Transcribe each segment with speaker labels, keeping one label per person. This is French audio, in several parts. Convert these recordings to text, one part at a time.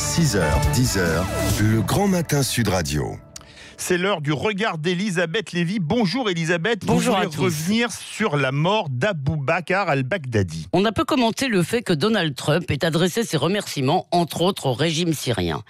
Speaker 1: 6h, 10h, le grand matin Sud Radio.
Speaker 2: C'est l'heure du regard d'Elisabeth Lévy. Bonjour Elisabeth.
Speaker 3: Bonjour
Speaker 2: Vous
Speaker 3: à
Speaker 2: voulez
Speaker 3: tous.
Speaker 2: revenir sur la mort d'Abou Bakr al-Baghdadi.
Speaker 3: On a peu commenté le fait que Donald Trump ait adressé ses remerciements, entre autres, au régime syrien.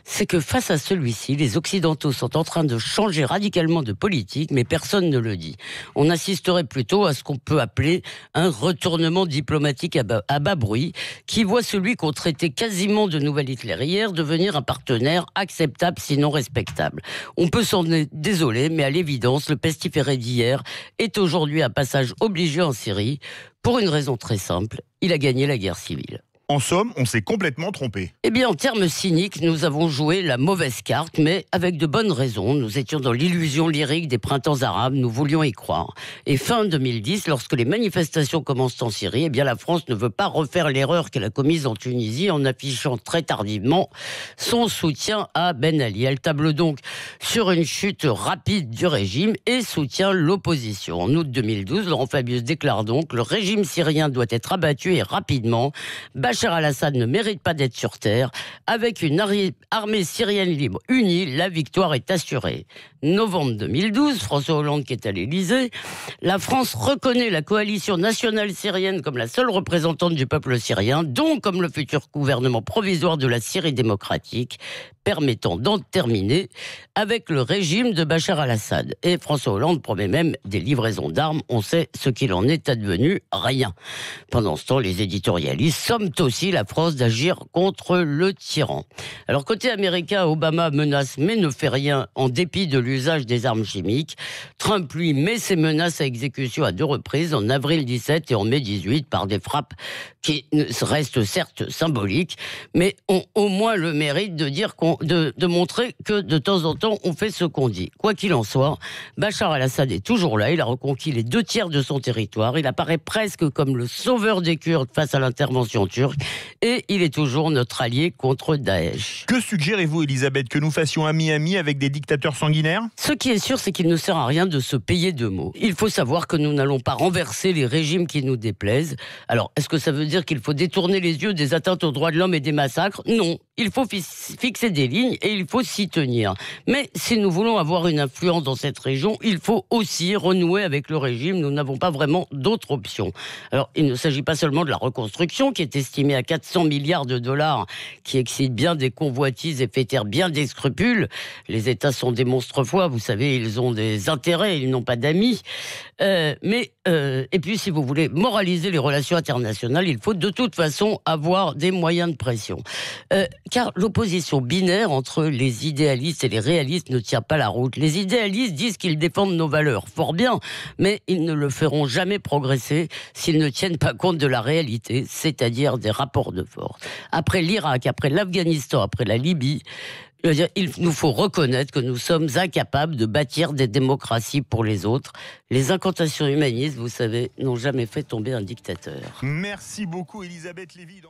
Speaker 3: C'est que face à celui-ci, les Occidentaux sont en train de changer radicalement de politique, mais personne ne le dit. On assisterait plutôt à ce qu'on peut appeler un retournement diplomatique à bas bruit, qui voit celui qu'on traitait quasiment de nouvel Hitler hier devenir un partenaire acceptable, sinon respectable. On peut s'en désoler, mais à l'évidence, le pestiféré d'hier est aujourd'hui un passage obligé en Syrie, pour une raison très simple, il a gagné la guerre civile.
Speaker 2: En somme, on s'est complètement trompé.
Speaker 3: Eh bien, en termes cyniques, nous avons joué la mauvaise carte, mais avec de bonnes raisons. Nous étions dans l'illusion lyrique des printemps arabes, nous voulions y croire. Et fin 2010, lorsque les manifestations commencent en Syrie, eh bien, la France ne veut pas refaire l'erreur qu'elle a commise en Tunisie en affichant très tardivement son soutien à Ben Ali. Elle table donc sur une chute rapide du régime et soutient l'opposition. En août 2012, Laurent Fabius déclare donc: le régime syrien doit être abattu et rapidement. Bachar al-Assad ne mérite pas d'être sur terre. Avec une armée syrienne libre unie, la victoire est assurée. Novembre 2012, François Hollande qui est à l'Élysée, la France reconnaît la coalition nationale syrienne comme la seule représentante du peuple syrien, donc comme le futur gouvernement provisoire de la Syrie démocratique, permettant d'en terminer avec le régime de Bachar al-Assad. Et François Hollande promet même des livraisons d'armes. On sait ce qu'il en est advenu, rien. Pendant ce temps, les éditorialistes somment aussi la France d'agir contre le tyran. Alors côté américain, Obama menace mais ne fait rien en dépit de l'usage des armes chimiques. Trump, lui, met ses menaces à exécution à 2 reprises, en avril 17 et en mai 18, par des frappes qui restent certes symboliques, mais ont au moins le mérite de dire de montrer que de temps en temps on fait ce qu'on dit. Quoi qu'il en soit, Bachar al-Assad est toujours là, il a reconquis les 2/3 de son territoire, il apparaît presque comme le sauveur des Kurdes face à l'intervention turque, et il est toujours notre allié contre Daesh.
Speaker 2: Que suggérez-vous, Elisabeth, que nous fassions ami-ami avec des dictateurs sanguinaires ?
Speaker 3: Ce qui est sûr, c'est qu'il ne sert à rien de se payer de mots. Il faut savoir que nous n'allons pas renverser les régimes qui nous déplaisent. Alors, est-ce que ça veut dire qu'il faut détourner les yeux des atteintes aux droits de l'homme et des massacres ? Non. Il faut fixer des lignes et il faut s'y tenir. Mais si nous voulons avoir une influence dans cette région, il faut aussi renouer avec le régime. Nous n'avons pas vraiment d'autre option. Alors, il ne s'agit pas seulement de la reconstruction, qui est estimée à 400 milliards de dollars, qui excite bien des convoitises et fait taire bien des scrupules. Les États sont des monstres-fois, vous savez, ils ont des intérêts, ils n'ont pas d'amis. Et puis, si vous voulez moraliser les relations internationales, il faut de toute façon avoir des moyens de pression. Car l'opposition binaire entre les idéalistes et les réalistes ne tient pas la route. Les idéalistes disent qu'ils défendent nos valeurs, fort bien, mais ils ne le feront jamais progresser s'ils ne tiennent pas compte de la réalité, c'est-à-dire des rapports de force. Après l'Irak, après l'Afghanistan, après la Libye, il nous faut reconnaître que nous sommes incapables de bâtir des démocraties pour les autres. Les incantations humanistes, vous savez, n'ont jamais fait tomber un dictateur.
Speaker 2: Merci beaucoup, Elisabeth Lévy.